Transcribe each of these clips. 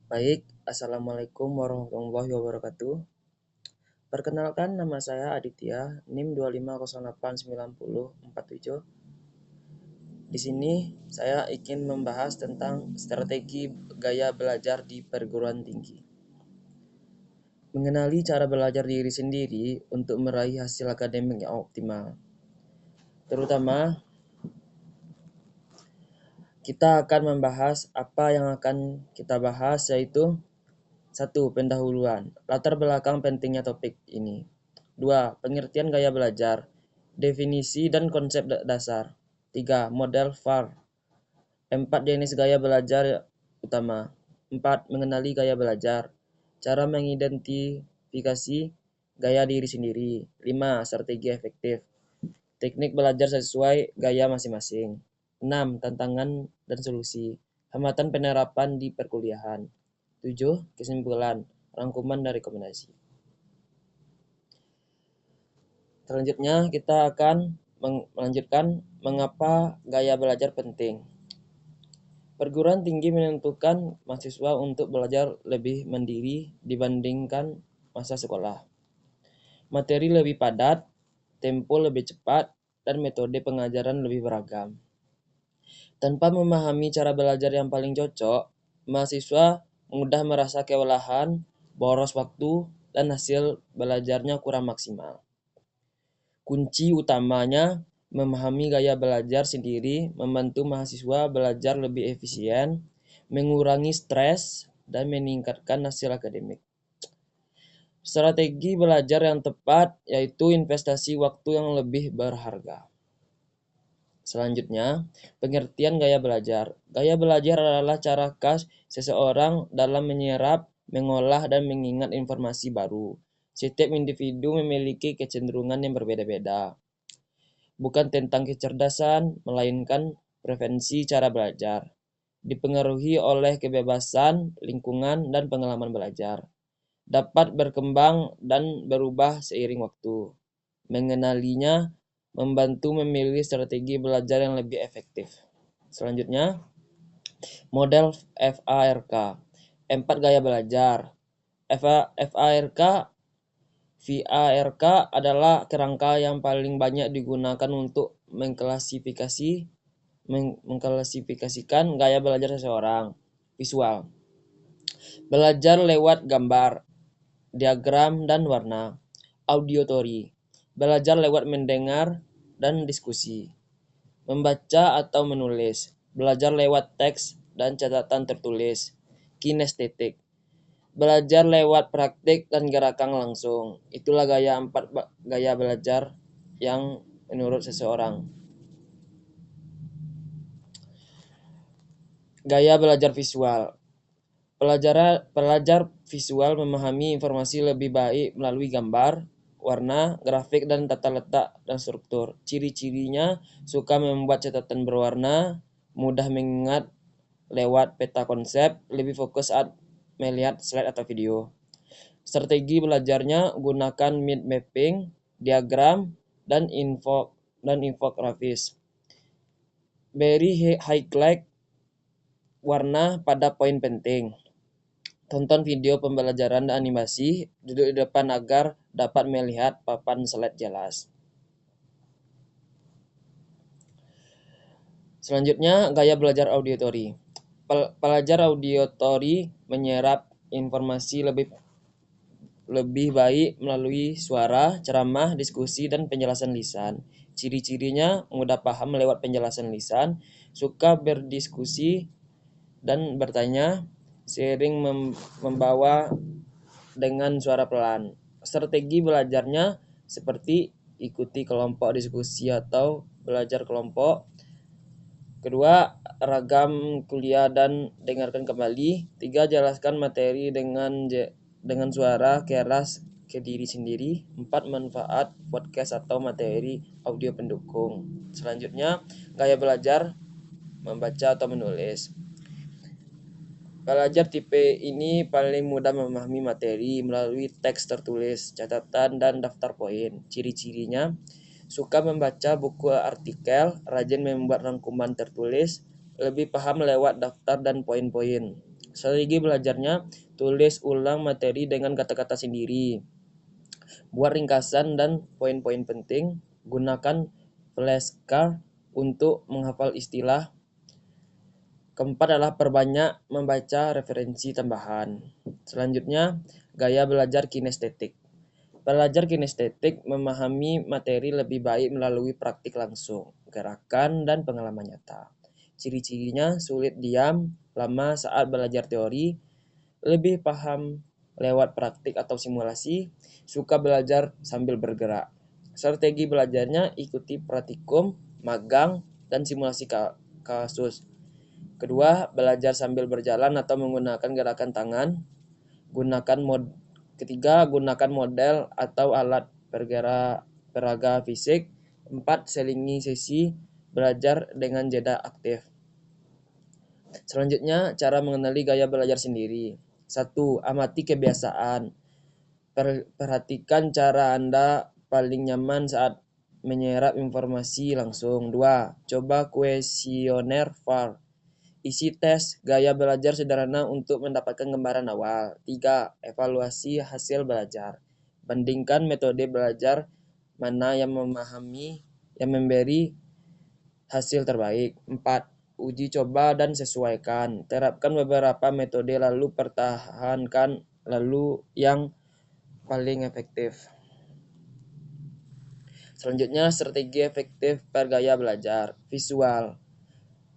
Baik, Assalamualaikum warahmatullahi wabarakatuh. Perkenalkan, nama saya Aditya, NIM 25089047. Di sini saya ingin membahas tentang strategi gaya belajar di perguruan tinggi. Mengenali cara belajar diri sendiri untuk meraih hasil akademik yang optimal. Terutama, kita akan membahas apa yang akan kita bahas, yaitu 1. Pendahuluan. Latar belakang pentingnya topik ini. 2. Pengertian gaya belajar. Definisi dan konsep dasar. 3. Model VAR. 4. Jenis gaya belajar utama. 4. Mengenali gaya belajar. Cara mengidentifikasi gaya diri sendiri. 5. Strategi efektif. Teknik belajar sesuai gaya masing-masing. 6. Tantangan dan solusi. Hambatan penerapan di perkuliahan. 7. Kesimpulan, rangkuman dan rekomendasi. Selanjutnya kita akan melanjutkan mengapa gaya belajar penting. Perguruan tinggi menentukan mahasiswa untuk belajar lebih mandiri dibandingkan masa sekolah. Materi lebih padat, tempo lebih cepat, dan metode pengajaran lebih beragam. Tanpa memahami cara belajar yang paling cocok, mahasiswa mudah merasa kewalahan, boros waktu, dan hasil belajarnya kurang maksimal. Kunci utamanya memahami gaya belajar sendiri membantu mahasiswa belajar lebih efisien, mengurangi stres, dan meningkatkan hasil akademik. Strategi belajar yang tepat yaitu investasi waktu yang lebih berharga. Selanjutnya, pengertian gaya belajar. Gaya belajar adalah cara khas seseorang dalam menyerap, mengolah, dan mengingat informasi baru. Setiap individu memiliki kecenderungan yang berbeda-beda. Bukan tentang kecerdasan, melainkan preferensi cara belajar. Dipengaruhi oleh kebebasan, lingkungan, dan pengalaman belajar. Dapat berkembang dan berubah seiring waktu. Mengenalinya membantu memilih strategi belajar yang lebih efektif. Selanjutnya, model FARK. 4 gaya belajar. VARK adalah kerangka yang paling banyak digunakan untuk mengklasifikasikan gaya belajar seseorang. Visual. Belajar lewat gambar, diagram, dan warna. Auditory. Belajar lewat mendengar dan diskusi. Membaca atau menulis. Belajar lewat teks dan catatan tertulis. Kinestetik. Belajar lewat praktik dan gerakan langsung. Itulah 4 gaya belajar yang menurut seseorang. Gaya belajar visual. Pelajar visual memahami informasi lebih baik melalui gambar, warna, grafik, dan tata letak dan struktur. Ciri-cirinya suka membuat catatan berwarna, mudah mengingat lewat peta konsep, lebih fokus saat melihat slide atau video. Strategi belajarnya gunakan mind mapping, diagram, dan infografis. Beri highlight warna pada poin penting. Tonton video pembelajaran dan animasi, duduk di depan agar dapat melihat papan slide jelas. Selanjutnya, gaya belajar auditory. Pelajar auditory menyerap informasi lebih baik melalui suara, ceramah, diskusi, dan penjelasan lisan. Ciri-cirinya mudah paham lewat penjelasan lisan, suka berdiskusi dan bertanya, sering membawa dengan suara pelan. Strategi belajarnya seperti ikuti kelompok diskusi atau belajar kelompok. Kedua, ragam kuliah dan dengarkan kembali. 3, jelaskan materi dengan suara keras ke diri sendiri. 4, manfaat podcast atau materi audio pendukung. Selanjutnya, gaya belajar membaca atau menulis. Pelajar tipe ini paling mudah memahami materi melalui teks tertulis, catatan, dan daftar poin. Ciri-cirinya suka membaca buku artikel, rajin membuat rangkuman tertulis, lebih paham lewat daftar dan poin-poin. Strategi belajarnya, tulis ulang materi dengan kata-kata sendiri. Buat ringkasan dan poin-poin penting. Gunakan flashcard untuk menghafal istilah. Keempat adalah perbanyak membaca referensi tambahan. Selanjutnya, gaya belajar kinestetik. Belajar kinestetik memahami materi lebih baik melalui praktik langsung, gerakan, dan pengalaman nyata. Ciri-cirinya sulit diam lama saat belajar teori, lebih paham lewat praktik atau simulasi, suka belajar sambil bergerak. Strategi belajarnya ikuti praktikum, magang, dan simulasi kasus. Kedua, belajar sambil berjalan atau menggunakan gerakan tangan. Ketiga, gunakan model atau alat peraga fisik. 4. Selingi sesi belajar dengan jeda aktif. Selanjutnya, cara mengenali gaya belajar sendiri. 1. Amati kebiasaan. Perhatikan cara Anda paling nyaman saat menyerap informasi langsung. 2. Coba kuesioner VAR. Isi tes gaya belajar sederhana untuk mendapatkan gambaran awal. 3. Evaluasi hasil belajar. Bandingkan metode belajar mana yang memberi hasil terbaik. 4. Uji coba dan sesuaikan. Terapkan beberapa metode lalu pertahankan lalu yang paling efektif. Selanjutnya, strategi efektif per gaya belajar. Visual.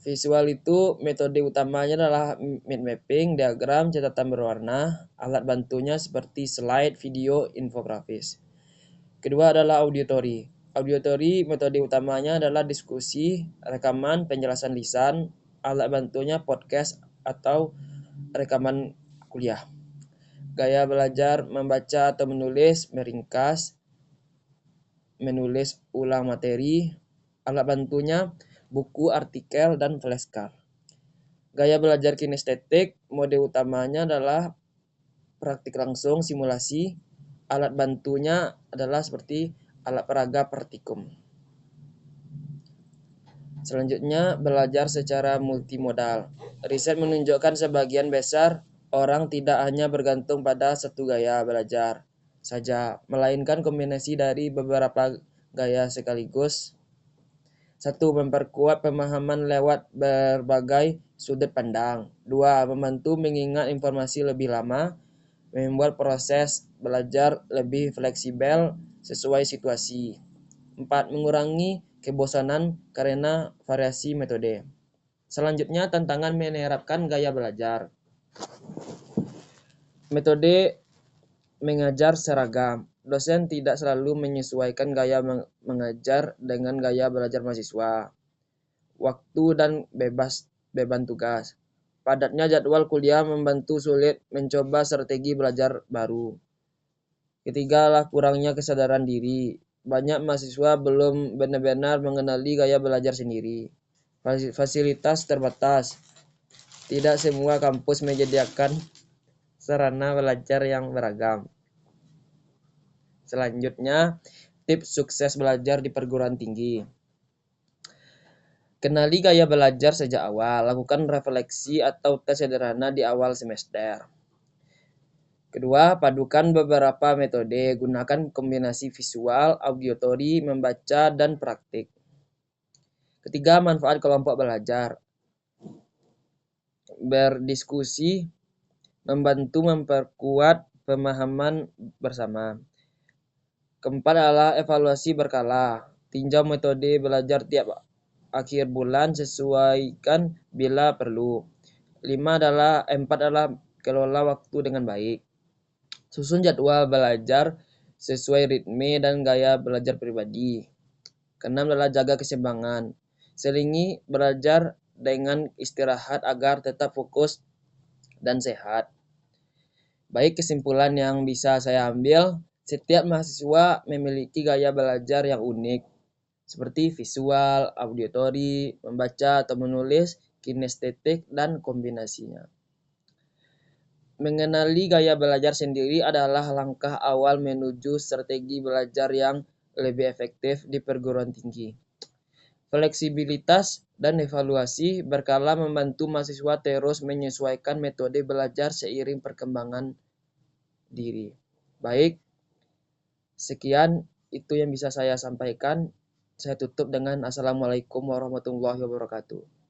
Visual itu metode utamanya adalah mind mapping, diagram, catatan berwarna, alat bantunya seperti slide, video, infografis. Kedua adalah auditory. Auditory metode utamanya adalah diskusi, rekaman, penjelasan lisan, alat bantunya podcast atau rekaman kuliah. Gaya belajar membaca atau menulis, meringkas, menulis ulang materi, alat bantunya buku, artikel, dan flashcard. Gaya belajar kinestetik, mode utamanya adalah praktik langsung, simulasi. Alat bantunya adalah seperti alat peraga praktikum. Selanjutnya, belajar secara multimodal. Riset menunjukkan sebagian besar orang tidak hanya bergantung pada satu gaya belajar saja, melainkan kombinasi dari beberapa gaya sekaligus. 1. Memperkuat pemahaman lewat berbagai sudut pandang. 2. Membantu mengingat informasi lebih lama, membuat proses belajar lebih fleksibel sesuai situasi. 4. Mengurangi kebosanan karena variasi metode. Selanjutnya, tantangan menerapkan gaya belajar. Metode mengajar seragam. Dosen tidak selalu menyesuaikan gaya mengajar dengan gaya belajar mahasiswa. Waktu dan beban tugas. Padatnya jadwal kuliah membantu sulit mencoba strategi belajar baru. Ketiga adalah kurangnya kesadaran diri. Banyak mahasiswa belum benar-benar mengenali gaya belajar sendiri. Fasilitas terbatas. Tidak semua kampus menyediakan sarana belajar yang beragam. Selanjutnya, tips sukses belajar di perguruan tinggi. Kenali gaya belajar sejak awal. Lakukan refleksi atau tes sederhana di awal semester. Kedua, padukan beberapa metode. Gunakan kombinasi visual, auditory, membaca, dan praktik. Ketiga, manfaat kelompok belajar. Berdiskusi membantu memperkuat pemahaman bersama. Keempat adalah evaluasi berkala. Tinjau metode belajar tiap akhir bulan, sesuaikan bila perlu. 4 adalah kelola waktu dengan baik. Susun jadwal belajar sesuai ritme dan gaya belajar pribadi. 6 adalah jaga keseimbangan. Selingi belajar dengan istirahat agar tetap fokus dan sehat. Baik, kesimpulan yang bisa saya ambil, setiap mahasiswa memiliki gaya belajar yang unik, seperti visual, auditory, membaca atau menulis, kinestetik, dan kombinasinya. Mengenali gaya belajar sendiri adalah langkah awal menuju strategi belajar yang lebih efektif di perguruan tinggi. Fleksibilitas dan evaluasi berkala membantu mahasiswa terus menyesuaikan metode belajar seiring perkembangan diri. Baik, sekian itu yang bisa saya sampaikan. Saya tutup dengan Assalamualaikum warahmatullahi wabarakatuh.